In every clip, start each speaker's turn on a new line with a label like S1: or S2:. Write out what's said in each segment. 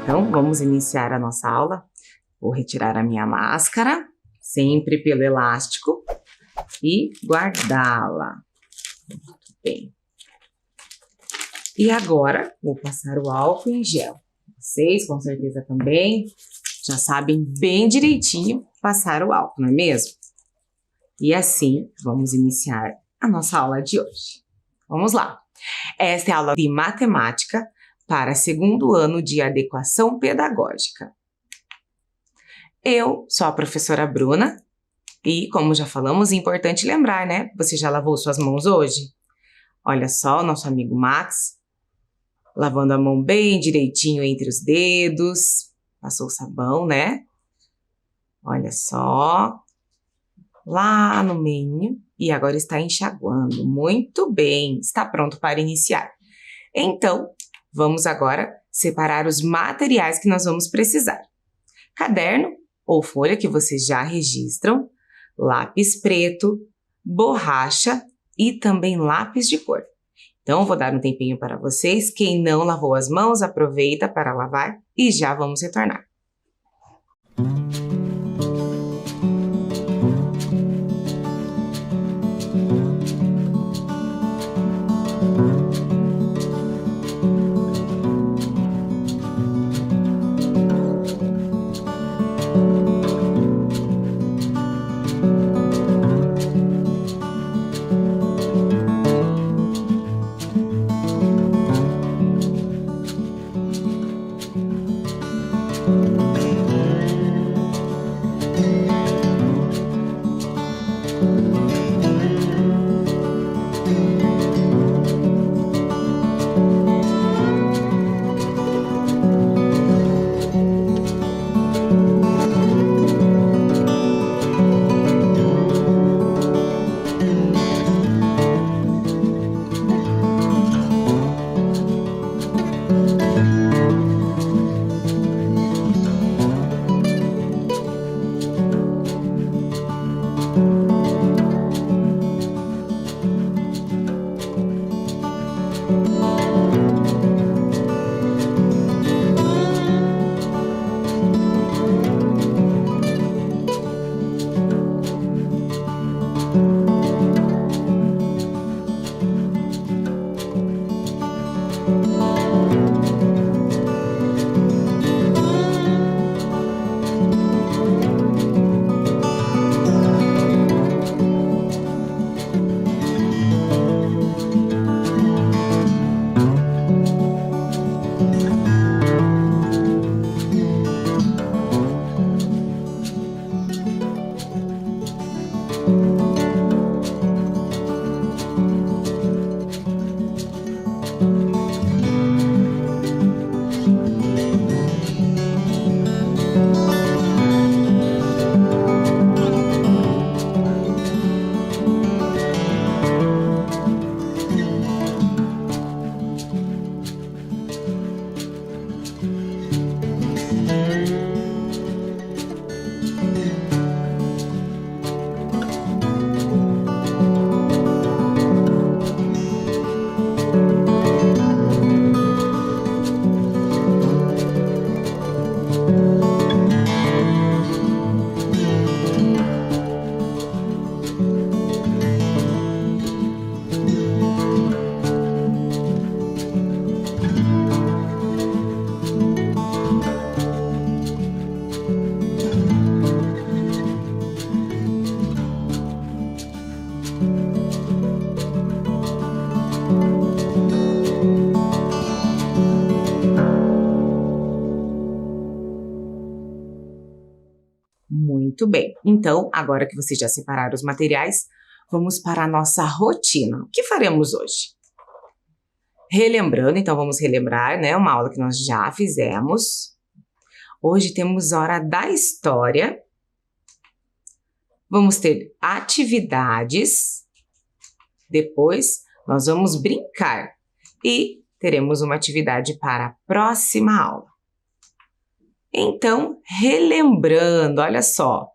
S1: Então, vamos iniciar a nossa aula. Vou retirar a minha máscara, sempre pelo elástico, e guardá-la. Muito bem. E agora, vou passar o álcool em gel. Vocês, com certeza, também já sabem bem direitinho passar o álcool, não é mesmo? E assim, vamos iniciar a nossa aula de hoje. Vamos lá. Esta é a aula de matemática para segundo ano de adequação pedagógica. Eu sou a professora Bruna e, como já falamos, é importante lembrar, né? Você já lavou suas mãos hoje? Olha só, o nosso amigo Max, lavando a mão bem direitinho entre os dedos, passou o sabão, né? Olha só, lá no meio, e agora está enxaguando. Muito bem, está pronto para iniciar. Então, vamos agora separar os materiais que nós vamos precisar. Caderno ou folha que vocês já registram, lápis preto, borracha e também lápis de cor. Então, vou dar um tempinho para vocês. Quem não lavou as mãos, aproveita para lavar e já vamos retornar. Muito bem, então, agora que vocês já separaram os materiais, vamos para a nossa rotina. O que faremos hoje? Relembrando, então vamos relembrar, né, uma aula que nós já fizemos. Hoje temos hora da história. Vamos ter atividades. Depois, nós vamos brincar. E teremos uma atividade para a próxima aula. Então, relembrando, olha só,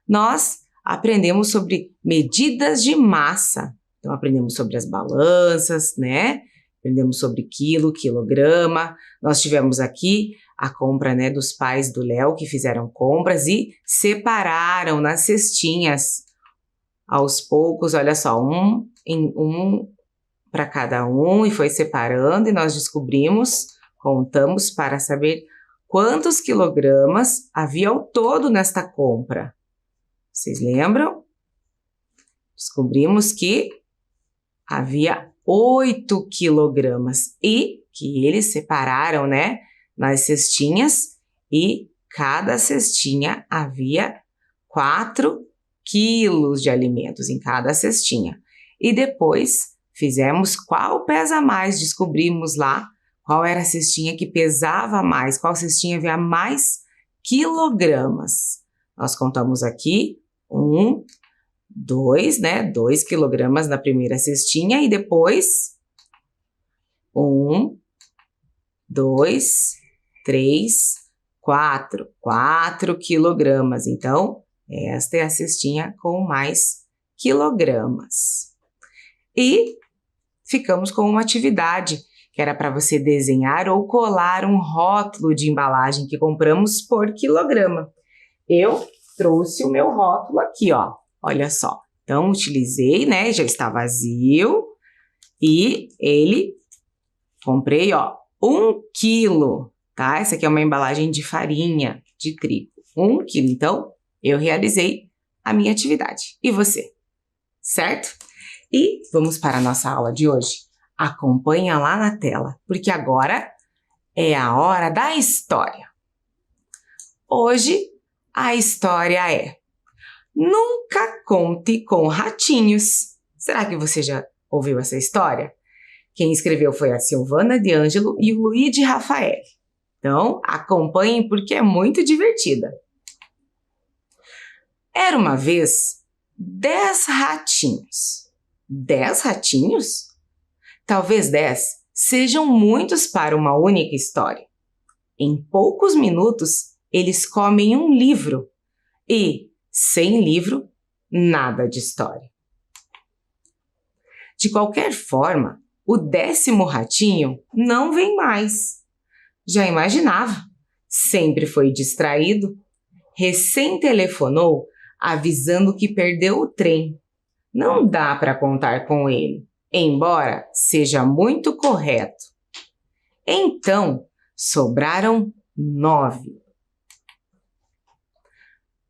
S1: nós aprendemos sobre medidas de massa. Então, aprendemos sobre as balanças, né? Aprendemos sobre quilo, quilograma. Nós tivemos aqui a compra, né, dos pais do Léo que fizeram compras e separaram nas cestinhas. Aos poucos, olha só, um para cada um e foi separando e nós contamos para saber quantos quilogramas havia ao todo nesta compra. Vocês lembram? Descobrimos que havia 8 quilogramas e que eles separaram, né, nas cestinhas e cada cestinha havia 4 quilos de alimentos em cada cestinha. E depois fizemos qual pesa mais, descobrimos lá qual era a cestinha que pesava mais, qual cestinha havia mais quilogramas. Nós contamos aqui 2 quilogramas na primeira cestinha e depois 1, 2, 3, 4 quilogramas. Então, esta é a cestinha com mais quilogramas. E ficamos com uma atividade que era para você desenhar ou colar um rótulo de embalagem que compramos por quilograma. Eu trouxe o meu rótulo aqui, ó. Olha só. Então, utilizei, né? Já está vazio. E comprei, ó, 1 quilo, tá? Essa aqui é uma embalagem de farinha de trigo. 1 quilo. Então, eu realizei a minha atividade. E você? Certo? E vamos para a nossa aula de hoje. Acompanha lá na tela, porque agora é a hora da história. Hoje, a história é: nunca conte com ratinhos. Será que você já ouviu essa história? Quem escreveu foi a Silvana de Ângelo e o Luiz de Rafael. Então, acompanhem porque é muito divertida. Era uma vez 10 ratinhos. 10 ratinhos? Talvez 10 sejam muitos para uma única história. Em poucos minutos, eles comem um livro e, sem livro, nada de história. De qualquer forma, o 10º ratinho não vem mais. Já imaginava, sempre foi distraído. Recém telefonou avisando que perdeu o trem. Não dá para contar com ele, embora seja muito correto. Então, sobraram 9.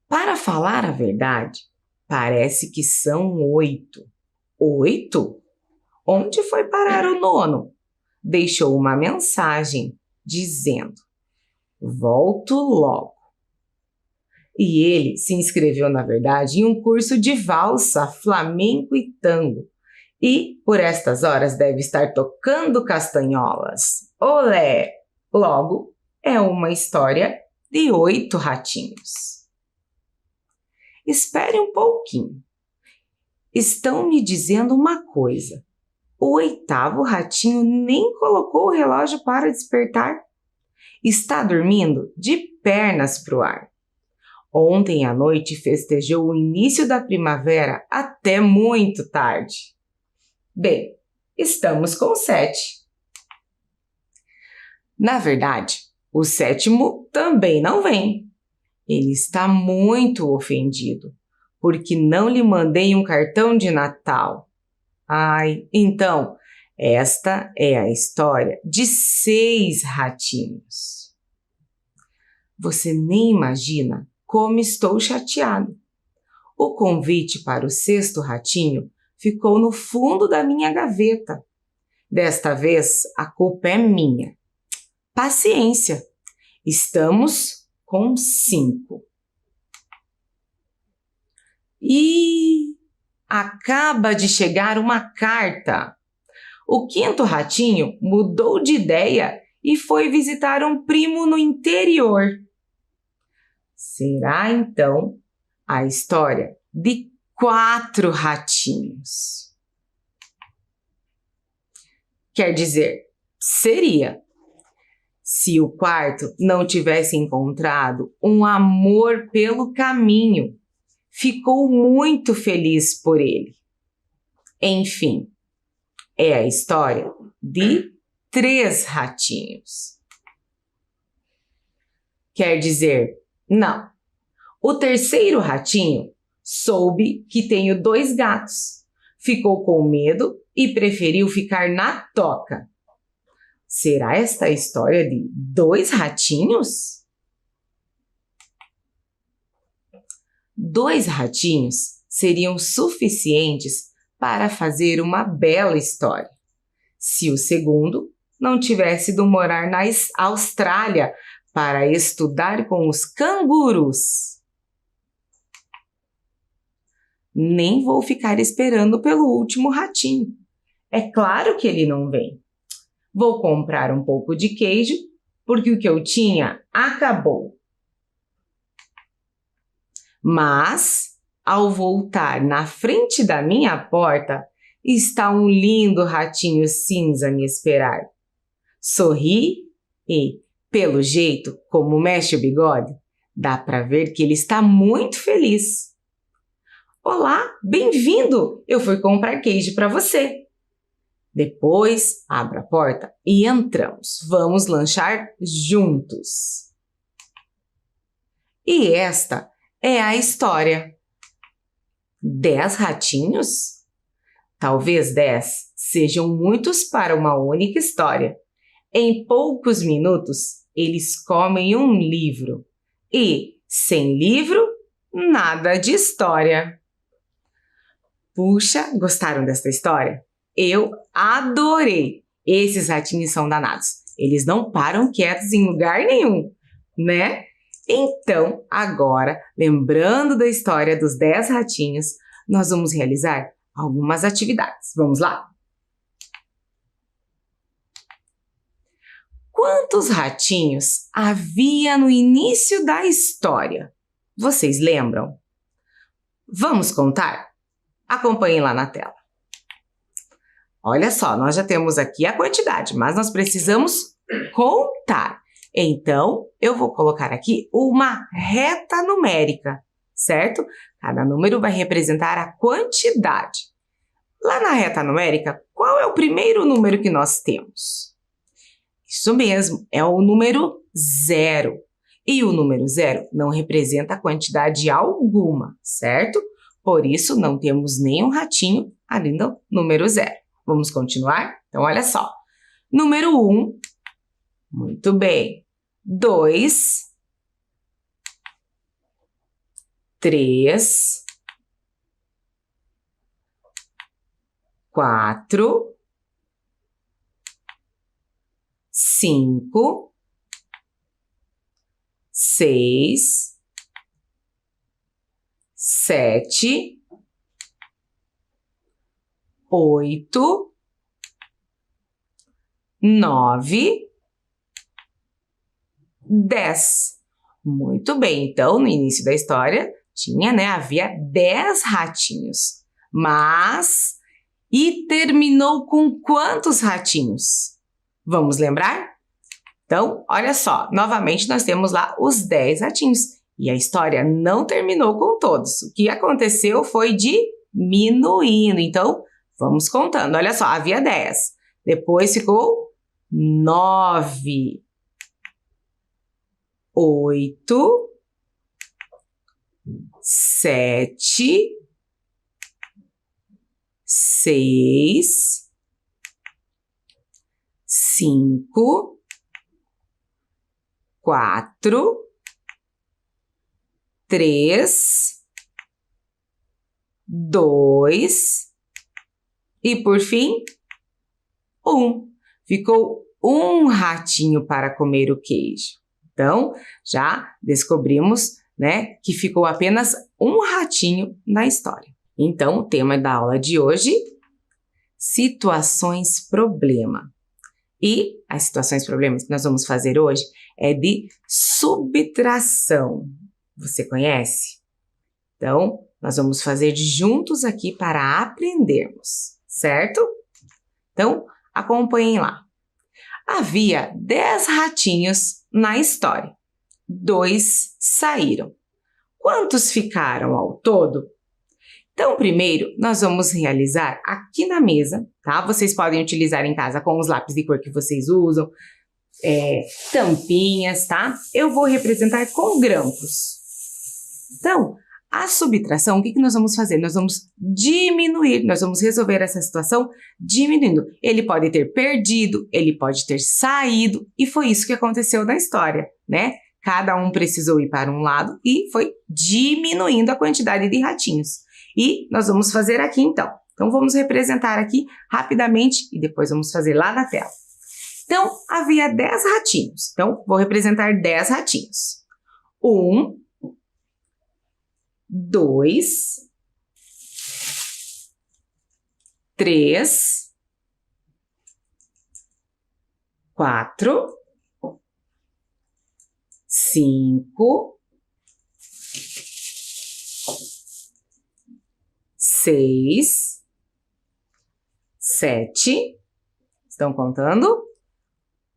S1: Para falar a verdade, parece que são 8. 8? Onde foi parar o 9º? Deixou uma mensagem dizendo: volto logo. E ele se inscreveu, na verdade, em um curso de valsa, flamenco e tango. E, por estas horas, deve estar tocando castanholas. Olé! Logo, é uma história de 8 ratinhos. Espere um pouquinho. Estão me dizendo uma coisa. O 8º ratinho nem colocou o relógio para despertar. Está dormindo de pernas para o ar. Ontem à noite festejou o início da primavera até muito tarde. Bem, estamos com 7. Na verdade, o 7º também não vem. Ele está muito ofendido, porque não lhe mandei um cartão de Natal. Ai, então, esta é a história de 6 ratinhos. Você nem imagina como estou chateado. O convite para o 6º ratinho ficou no fundo da minha gaveta. Desta vez, a culpa é minha. Paciência, estamos com 5. E acaba de chegar uma carta. O 5º ratinho mudou de ideia e foi visitar um primo no interior. Será, então, a história de 4 ratinhos. Quer dizer, seria, se o 4º não tivesse encontrado um amor pelo caminho. Ficou muito feliz por ele. Enfim, é a história de 3 ratinhos. quer dizer não. O terceiro ratinho soube que tenho 2 gatos. Ficou com medo e preferiu ficar na toca. Será esta a história de 2 ratinhos? 2 ratinhos seriam suficientes para fazer uma bela história, se o segundo não tivesse ido morar na Austrália para estudar com os cangurus. Nem vou ficar esperando pelo último ratinho. É claro que ele não vem. Vou comprar um pouco de queijo, porque o que eu tinha acabou. Mas, ao voltar na frente da minha porta, está um lindo ratinho cinza a me esperar. Sorri e, pelo jeito como mexe o bigode, dá para ver que ele está muito feliz. Olá, bem-vindo! Eu fui comprar queijo para você. Depois, abra a porta e entramos. Vamos lanchar juntos. E esta é a história. 10 ratinhos? Talvez 10 sejam muitos para uma única história. Em poucos minutos, eles comem um livro. E, sem livro, nada de história. Puxa, gostaram desta história? Eu adorei! Esses ratinhos são danados. Eles não param quietos em lugar nenhum, né? Então, agora, lembrando da história dos 10 ratinhos, nós vamos realizar algumas atividades. Vamos lá? Quantos ratinhos havia no início da história? Vocês lembram? Vamos contar? Acompanhem lá na tela. Olha só, nós já temos aqui a quantidade, mas nós precisamos contar. Então, eu vou colocar aqui uma reta numérica, certo? Cada número vai representar a quantidade. Lá na reta numérica, qual é o primeiro número que nós temos? Isso mesmo, é o número 0. E o número 0 não representa quantidade alguma, certo? Por isso, não temos nenhum ratinho ali no número 0. Vamos continuar? Então, olha só. Número 1, muito bem. 2, 3, 4, 5, 6, 7, 8, 9, 10. Muito bem, então no início da história havia 10 ratinhos. E terminou com quantos ratinhos? Vamos lembrar? Então, olha só, novamente nós temos lá os 10 ratinhos. E a história não terminou com todos. O que aconteceu foi diminuindo. Então, vamos contando. Olha só, havia 10. Depois ficou 9, 8, 7, 6, 5, 4, 3, 2 e, por fim, 1. Ficou um ratinho para comer o queijo. Então, já descobrimos, que ficou apenas um ratinho na história. Então, o tema da aula de hoje, situações problema. E as situações problemas que nós vamos fazer hoje é de subtração. Você conhece? Então, nós vamos fazer juntos aqui para aprendermos, certo? Então, acompanhem lá. Havia 10 ratinhos na história. 2 saíram. Quantos ficaram ao todo? Então, primeiro, nós vamos realizar aqui na mesa, tá? Vocês podem utilizar em casa com os lápis de cor que vocês usam. tampinhas, tá? Eu vou representar com grampos. Então, a subtração, o que nós vamos fazer? Nós vamos diminuir, nós vamos resolver essa situação diminuindo. Ele pode ter perdido, ele pode ter saído, e foi isso que aconteceu na história, né? Cada um precisou ir para um lado e foi diminuindo a quantidade de ratinhos. E nós vamos fazer aqui então. Então, vamos representar aqui rapidamente e depois vamos fazer lá na tela. Então, havia 10 ratinhos. Então, vou representar 10 ratinhos. 1, 2, 3, 4, 5, 6, 7, estão contando?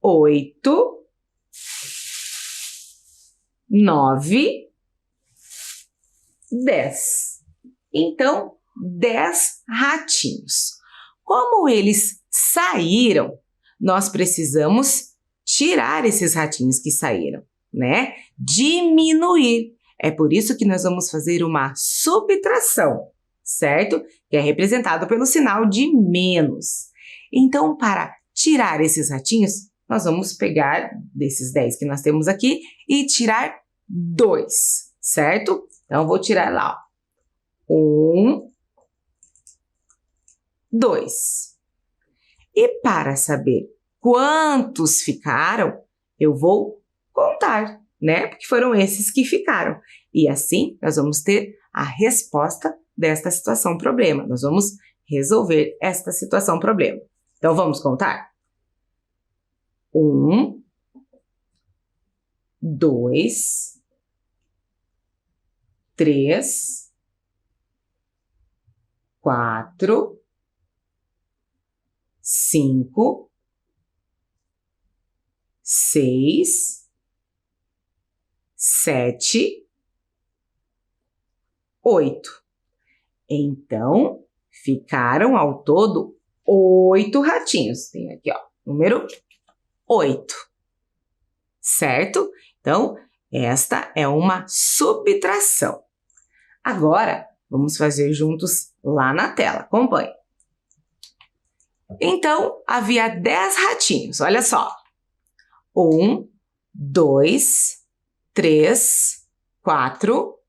S1: 8, 9, 10. Então, 10 ratinhos. Como eles saíram, nós precisamos tirar esses ratinhos que saíram, né? Diminuir. É por isso que nós vamos fazer uma subtração, certo? Que é representado pelo sinal de menos. Então, para tirar esses ratinhos, nós vamos pegar desses 10 que nós temos aqui e tirar 2, certo? Então, vou tirar lá, ó. 1, 2. E para saber quantos ficaram, eu vou contar, né? Porque foram esses que ficaram. E assim, nós vamos ter a resposta desta situação problema. Nós vamos resolver esta situação problema. Então, vamos contar? 1, 2, 3, 4, 5, 6, 7, 8. Então, ficaram ao todo 8 ratinhos. Tem aqui, ó, número 8. Certo? Então, esta é uma subtração. Agora, vamos fazer juntos lá na tela. Acompanhe. Então, havia 10 ratinhos. Olha só. 1, 2, 3, 4,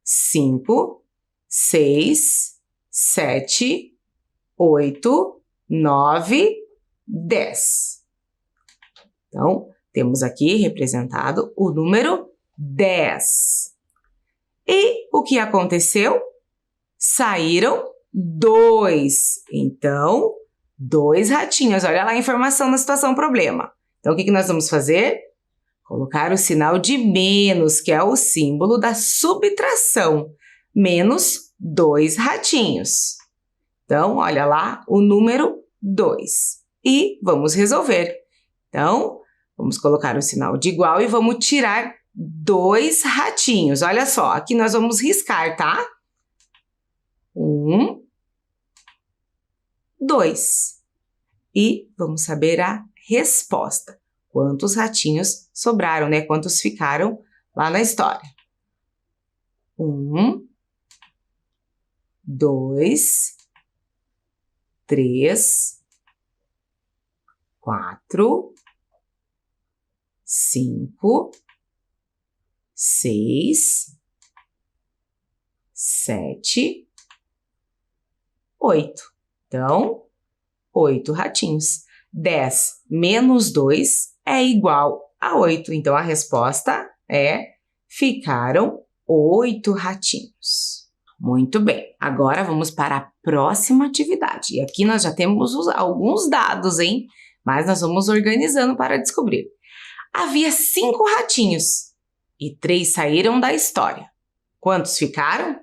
S1: 5, 6, 7, 8, 9, 10. Então, temos aqui representado o número 10. E o que aconteceu? Saíram 2. Então, 2 ratinhos. Olha lá a informação na situação problema. Então, o que nós vamos fazer? Colocar o sinal de menos, que é o símbolo da subtração. Menos 2 ratinhos. Então, olha lá o número 2. E vamos resolver. Então, vamos colocar o sinal de igual e vamos tirar 2 ratinhos. Olha só, aqui nós vamos riscar, tá? 1, 2. E vamos saber a resposta. Quantos ratinhos sobraram, né? Quantos ficaram lá na história? 1, 2, 3, 4, 5, 6, 7, 8. Então, 8 ratinhos. 10 menos 2 é igual a 8. Então, a resposta é: ficaram 8 ratinhos. Muito bem. Agora, vamos para a próxima atividade. E aqui nós já temos alguns dados, hein? Mas nós vamos organizando para descobrir. Havia 5 ratinhos e 3 saíram da história. Quantos ficaram?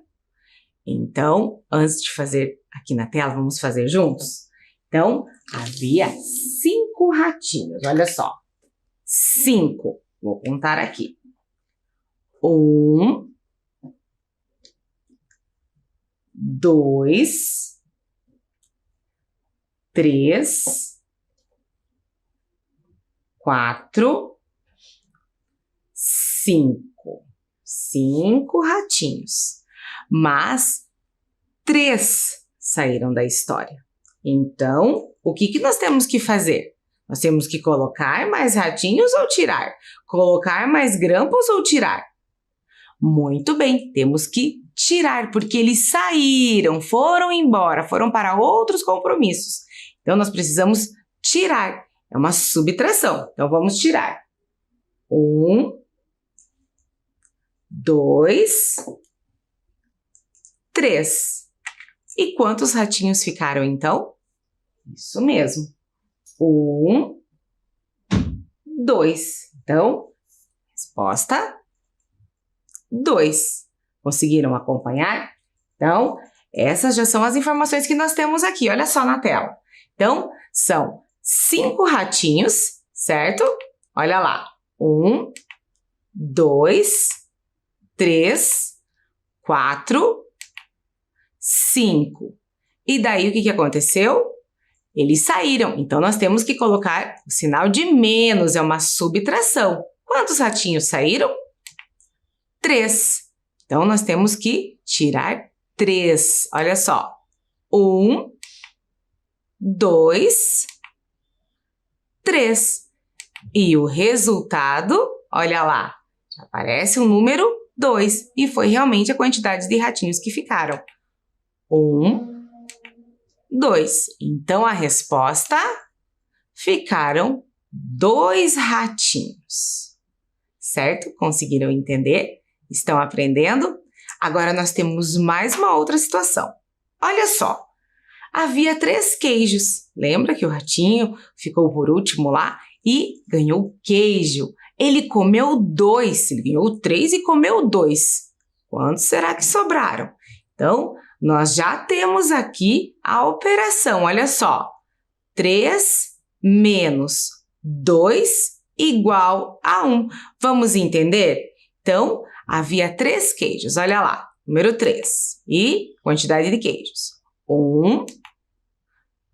S1: Então, antes de fazer aqui na tela, vamos fazer juntos? Então, havia 5 ratinhos. Olha só. 5. Vou contar aqui. 1, 2, 3, 4, 5. 5 ratinhos. Mas 3 saíram da história. Então, o que nós temos que fazer? Nós temos que colocar mais ratinhos ou tirar? Colocar mais grampos ou tirar? Muito bem, temos que tirar, porque eles saíram, foram embora, foram para outros compromissos. Então, nós precisamos tirar. É uma subtração. Então, vamos tirar. 1, 2, 3. E quantos ratinhos ficaram, então? Isso mesmo. 1, 2. Então, resposta 2. Conseguiram acompanhar? Então, essas já são as informações que nós temos aqui. Olha só na tela. Então, são 5 ratinhos, certo? Olha lá. 1, 2, 3, 4, 5. E daí o que aconteceu? Eles saíram. Então, nós temos que colocar o sinal de menos, é uma subtração. Quantos ratinhos saíram? 3. Então, nós temos que tirar 3. Olha só. 1, 2, 3. E o resultado, olha lá, já aparece o número 2. E foi realmente a quantidade de ratinhos que ficaram. 1, 2. Então, a resposta, ficaram 2 ratinhos. Certo? Conseguiram entender? Estão aprendendo? Agora, nós temos mais uma outra situação. Olha só. Havia 3 queijos. Lembra que o ratinho ficou por último lá e ganhou queijo? Ele comeu 2. Ele ganhou 3 e comeu 2. Quantos será que sobraram? Então, nós já temos aqui a operação. Olha só. 3 menos 2 igual a 1. Vamos entender? Então, havia 3 queijos. Olha lá. Número 3. E quantidade de queijos. 1,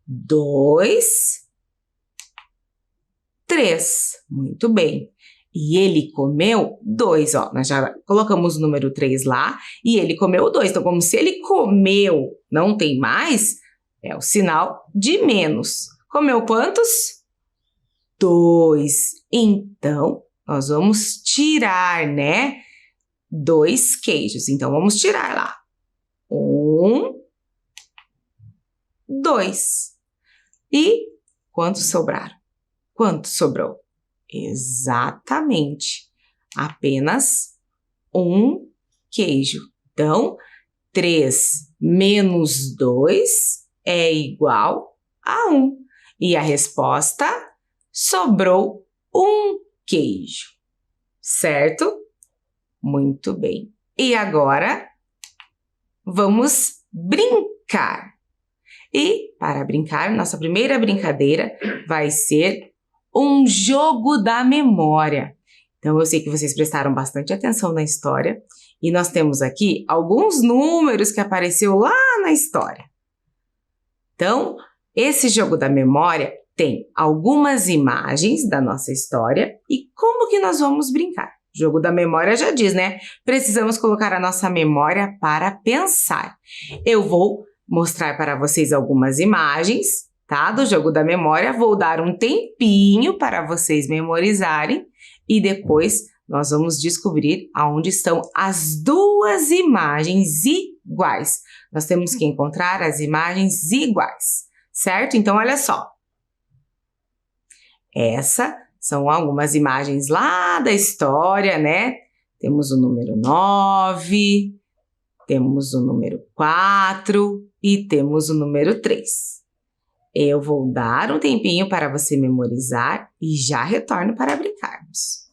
S1: 2, 3. Muito bem. E ele comeu 2, ó. Nós já colocamos o número 3 lá e ele comeu 2. Então, como se ele comeu, não tem mais, é o sinal de menos. Comeu quantos? 2. Então, nós vamos tirar, né? 2 queijos. Então, vamos tirar lá. 1, 2. E quantos sobraram? Quanto sobrou? Exatamente. Apenas 1 queijo. Então, 3 menos 2 é igual a 1. E a resposta, sobrou 1 queijo. Certo? Muito bem. E agora, vamos brincar. E, para brincar, nossa primeira brincadeira vai ser um jogo da memória. Então, eu sei que vocês prestaram bastante atenção na história e nós temos aqui alguns números que apareceu lá na história. Então, esse jogo da memória tem algumas imagens da nossa história e como que nós vamos brincar? O jogo da memória já diz, né? Precisamos colocar a nossa memória para pensar. Eu vou mostrar para vocês algumas imagens, tá? Do jogo da memória. Vou dar um tempinho para vocês memorizarem e depois nós vamos descobrir aonde estão as 2 imagens iguais. Nós temos que encontrar as imagens iguais, certo? Então, olha só. Essas são algumas imagens lá da história, né? Temos o número 9, temos o número 4 e temos o número 3. Eu vou dar um tempinho para você memorizar e já retorno para brincarmos.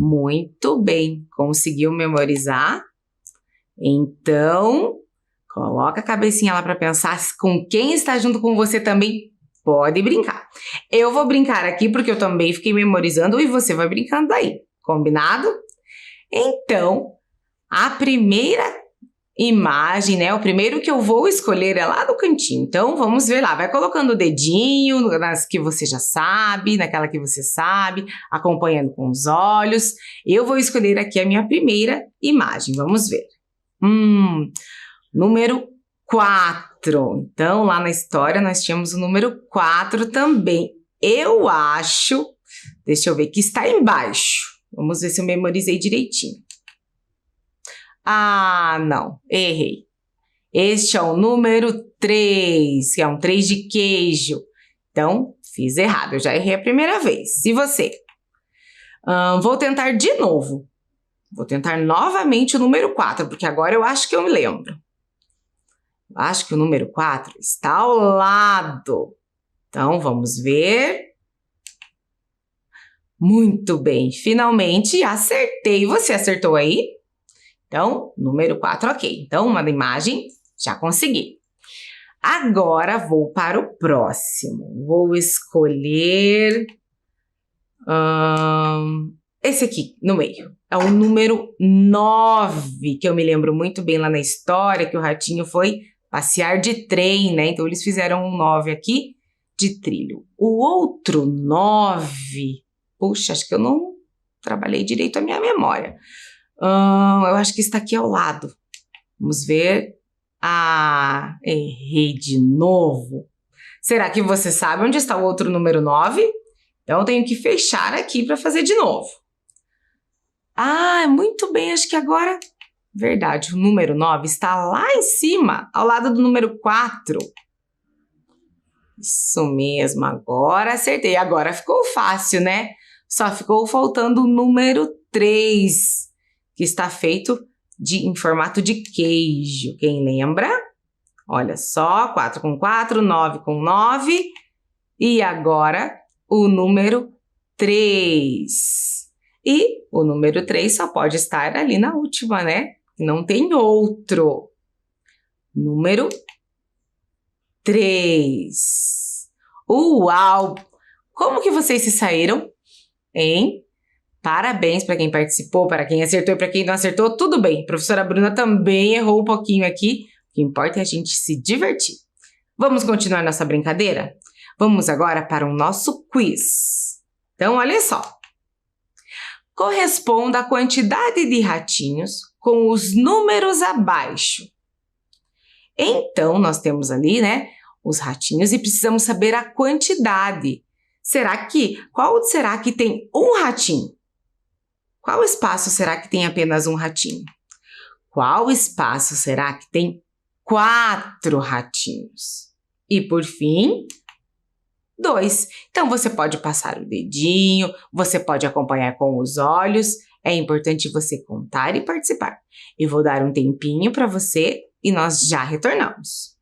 S1: Muito bem, conseguiu memorizar? Então, coloca a cabecinha lá para pensar com quem está junto com você também. Pode brincar. Eu vou brincar aqui porque eu também fiquei memorizando e você vai brincando daí. Combinado? Então, a primeira imagem, né? O primeiro que eu vou escolher é lá do cantinho. Então, vamos ver lá. Vai colocando o dedinho nas que você já sabe, naquela que você sabe, acompanhando com os olhos. Eu vou escolher aqui a minha primeira imagem. Vamos ver. Número 4. Então, lá na história, nós tínhamos o número 4 também. Eu acho, deixa eu ver, que está embaixo. Vamos ver se eu memorizei direitinho. Ah, não, errei. Este é o número 3, que é um 3 de queijo. Então, fiz errado, eu já errei a primeira vez. E você? Vou tentar de novo. Vou tentar novamente o número 4, porque agora eu acho que eu me lembro. Acho que o número 4 está ao lado. Então, vamos ver. Muito bem, finalmente acertei. Você acertou aí? Então, número 4, ok. Então, uma imagem, já consegui. Agora, vou para o próximo. Vou escolher esse aqui, no meio. É o número 9, que eu me lembro muito bem lá na história, que o ratinho foi passear de trem, né? Então, eles fizeram um 9 aqui de trilho. O outro 9, puxa, acho que eu não trabalhei direito a minha memória. Eu acho que está aqui ao lado. Vamos ver. Ah, errei de novo. Será que você sabe onde está o outro número 9? Então, eu tenho que fechar aqui para fazer de novo. Ah, muito bem, acho que agora... Verdade, o número 9 está lá em cima, ao lado do número 4. Isso mesmo, agora acertei. Agora ficou fácil, né? Só ficou faltando o número 3, que está feito em formato de queijo. Quem lembra? Olha só, 4 com 4, 9 com 9. E agora o número 3. E o número 3 só pode estar ali na última, né? Não tem outro. Número 3. Uau! Como que vocês se saíram? Hein? Parabéns para quem participou, para quem acertou e para quem não acertou, tudo bem. A professora Bruna também errou um pouquinho aqui. O que importa é a gente se divertir. Vamos continuar nossa brincadeira? Vamos agora para o nosso quiz. Então, olha só. Corresponda a quantidade de ratinhos com os números abaixo. Então, nós temos ali, né, os ratinhos e precisamos saber a quantidade. Qual será que tem um ratinho? Qual espaço será que tem apenas um ratinho? Qual espaço será que tem 4 ratinhos? E por fim, 2. Então, você pode passar o dedinho, você pode acompanhar com os olhos. É importante você contar e participar. Eu vou dar um tempinho para você e nós já retornamos.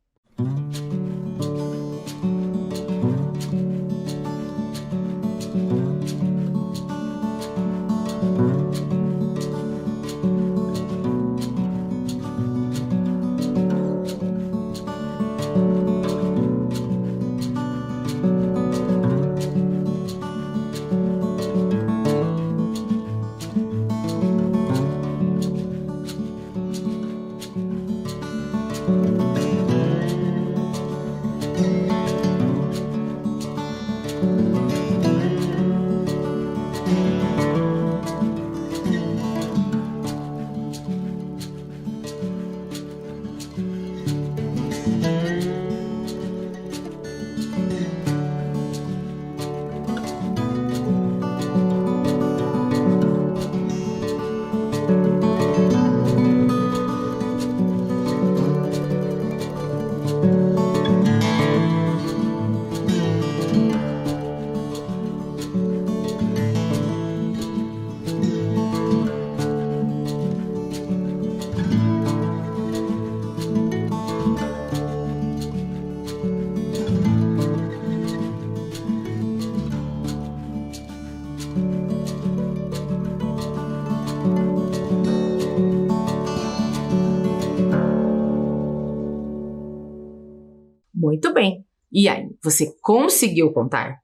S1: Muito bem. E aí, você conseguiu contar?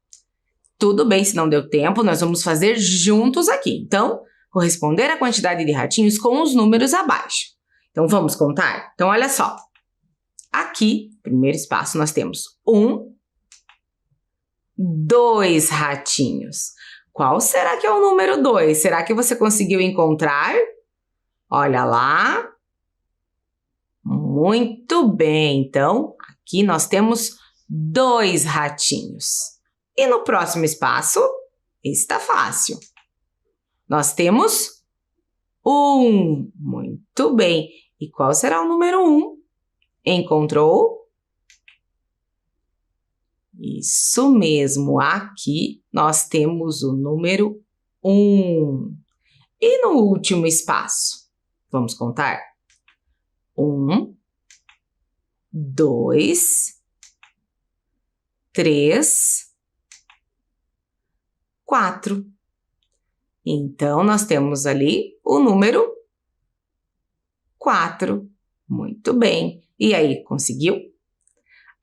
S1: Tudo bem, se não deu tempo, nós vamos fazer juntos aqui. Então, corresponder a quantidade de ratinhos com os números abaixo. Então, vamos contar? Então, olha só. Aqui, primeiro espaço, nós temos 1, 2 ratinhos. Qual será que é o número 2? Será que você conseguiu encontrar? Olha lá. Muito bem. Então, aqui nós temos 2 ratinhos. E no próximo espaço, está fácil. Nós temos 1. Muito bem. E qual será o número 1? Encontrou? Isso mesmo. Aqui nós temos o número 1. E no último espaço? Vamos contar? 1, 2, 3, 4. Então, nós temos ali o número 4. Muito bem. E aí, conseguiu?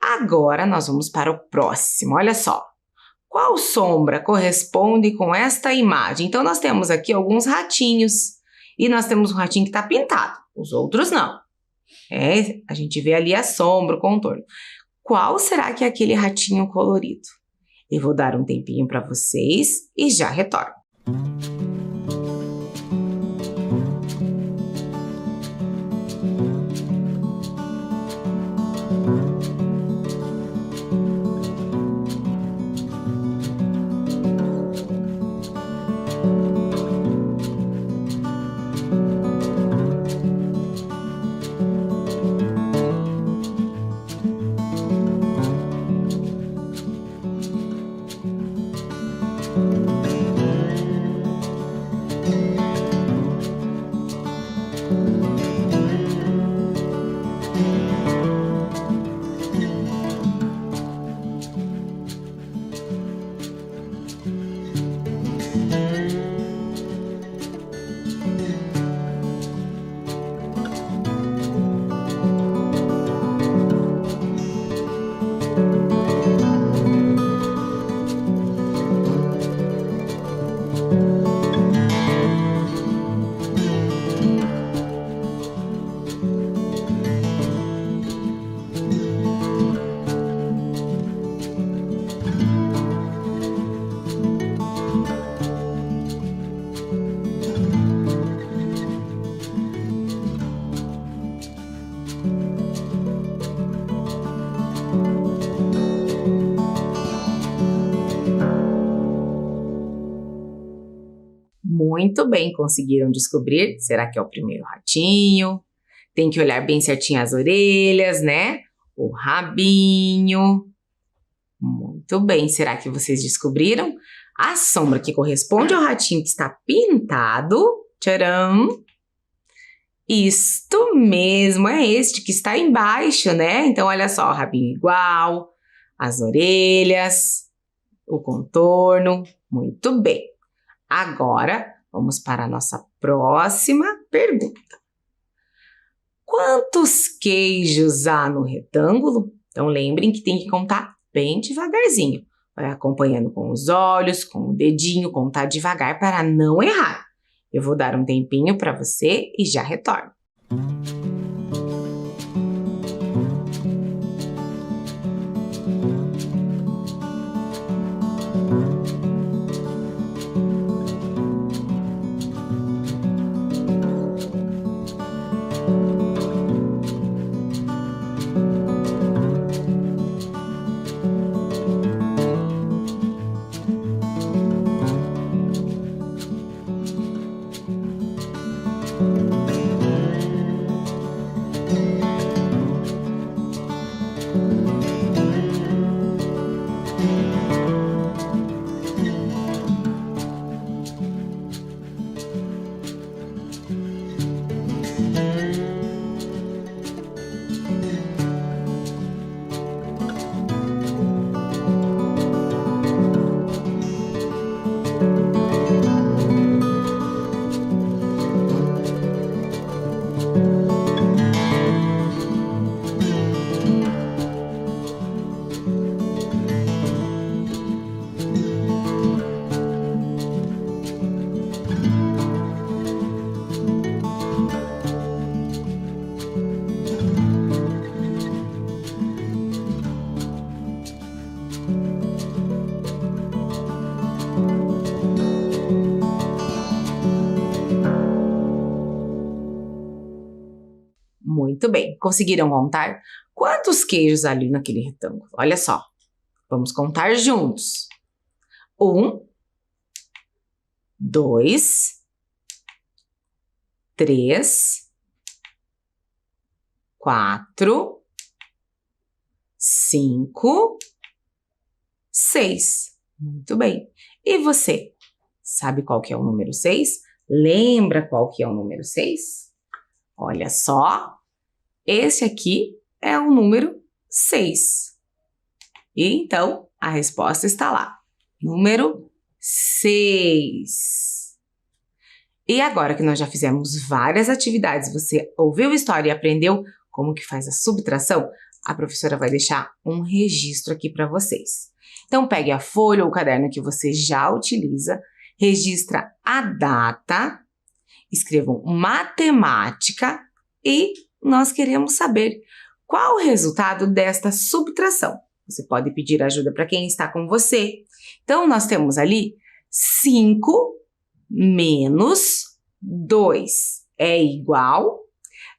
S1: Agora, nós vamos para o próximo. Olha só. Qual sombra corresponde com esta imagem? Então, nós temos aqui alguns ratinhos. E nós temos um ratinho que está pintado. Os outros não. A gente vê ali a sombra, o contorno. Qual será que é aquele ratinho colorido? Eu vou dar um tempinho para vocês e já retorno. Muito bem, conseguiram descobrir? Será que é o primeiro ratinho? Tem que olhar bem certinho as orelhas, né? O rabinho. Muito bem, será que vocês descobriram? A sombra que corresponde ao ratinho que está pintado. Tcharam! Isto mesmo, é este que está embaixo, né? Então, olha só, o rabinho igual, as orelhas, o contorno. Muito bem. Agora, vamos para a nossa próxima pergunta. Quantos queijos há no retângulo? Então, lembrem que tem que contar bem devagarzinho. Vai acompanhando com os olhos, com o dedinho, contar devagar para não errar. Eu vou dar um tempinho para você e já retorno. Muito bem. Conseguiram contar quantos queijos há ali naquele retângulo? Olha só. Vamos contar juntos. 1, 2, 3, 4, 5, 6. Muito bem. E você? Sabe qual que é o número 6? Lembra qual que é o número 6? Olha só. Esse aqui é o número 6. E então, a resposta está lá. Número 6. E agora que nós já fizemos várias atividades, você ouviu a história e aprendeu como que faz a subtração, a professora vai deixar um registro aqui para vocês. Então, pegue a folha ou o caderno que você já utiliza, registra a data, escrevam matemática e nós queremos saber qual o resultado desta subtração. Você pode pedir ajuda para quem está com você. Então, nós temos ali 5 menos 2 é igual.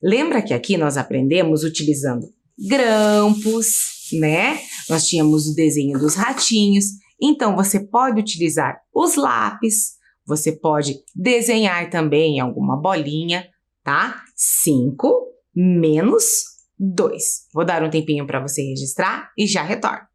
S1: Lembra que aqui nós aprendemos utilizando grampos, né? Nós tínhamos o desenho dos ratinhos. Então, você pode utilizar os lápis, você pode desenhar também alguma bolinha, tá? 5 menos 2. Vou dar um tempinho para você registrar e já retorno.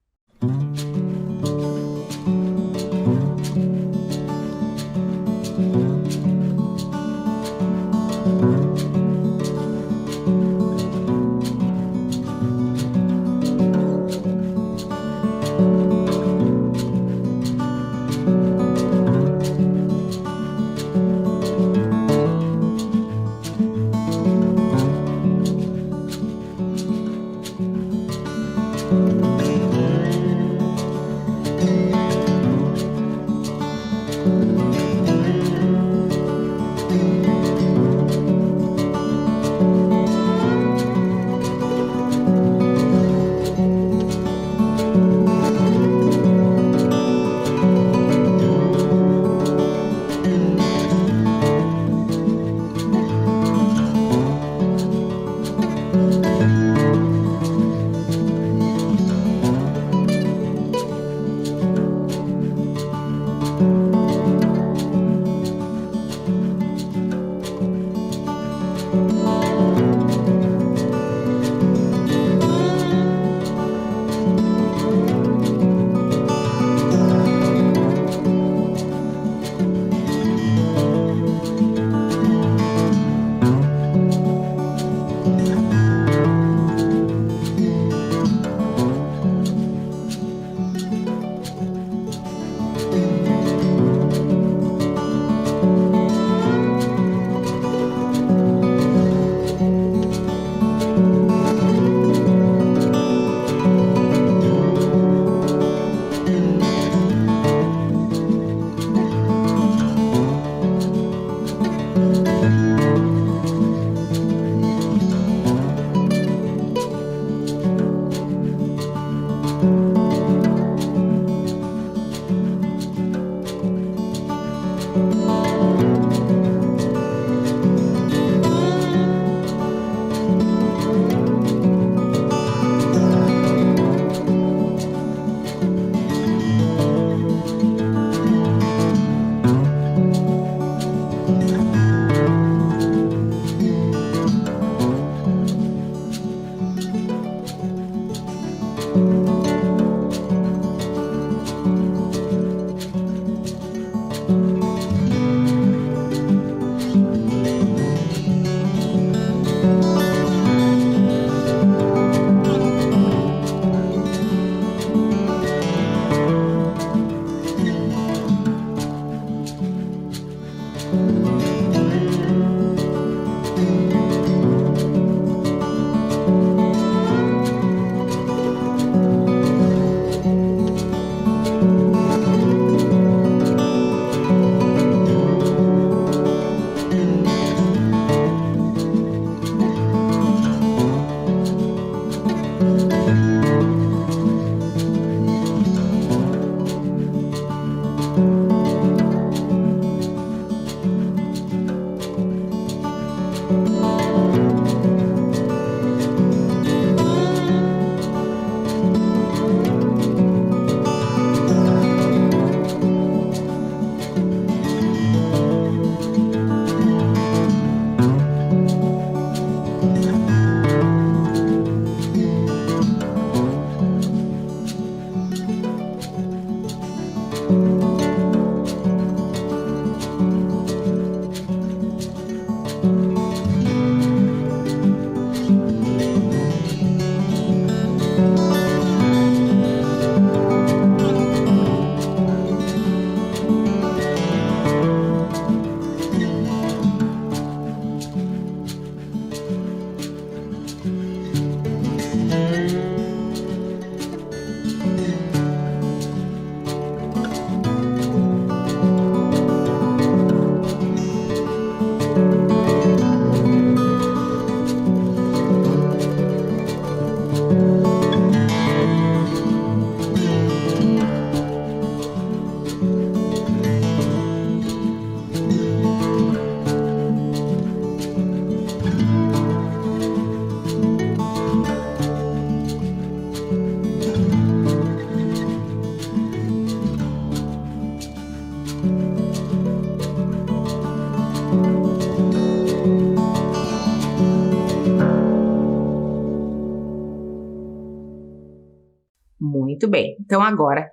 S1: Muito bem. Então agora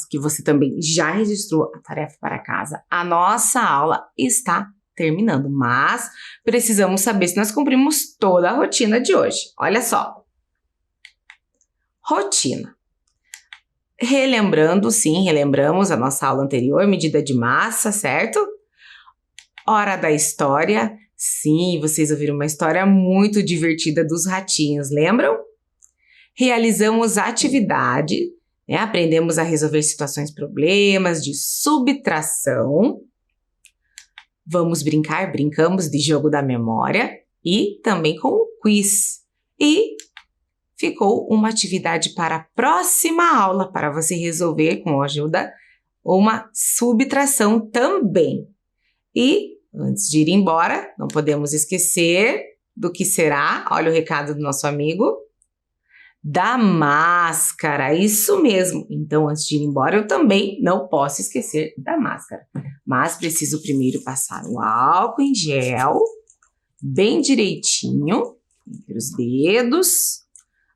S1: que você também já registrou a tarefa para casa, a nossa aula está terminando, mas precisamos saber se nós cumprimos toda a rotina de hoje. Olha só. Rotina. Relembramos a nossa aula anterior, medida de massa, certo? Hora da história. Sim, vocês ouviram uma história muito divertida dos ratinhos, lembram? Realizamos atividade, né? Aprendemos a resolver situações, problemas de subtração. Vamos brincamos de jogo da memória e também com o quiz. E ficou uma atividade para a próxima aula para você resolver com a ajuda uma subtração também. E antes de ir embora, não podemos esquecer do que será, olha o recado do nosso amigo, da máscara, isso mesmo. Então, antes de ir embora, eu também não posso esquecer da máscara. Mas preciso primeiro passar o álcool em gel, bem direitinho, entre os dedos,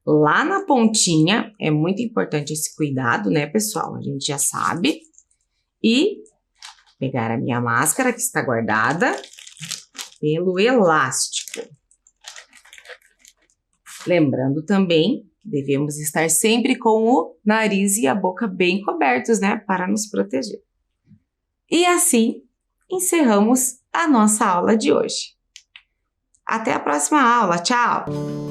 S1: lá na pontinha. É muito importante esse cuidado, né, pessoal? A gente já sabe. E pegar a minha máscara, que está guardada pelo elástico. Lembrando também que devemos estar sempre com o nariz e a boca bem cobertos, né, para nos proteger. E assim, encerramos a nossa aula de hoje. Até a próxima aula. Tchau!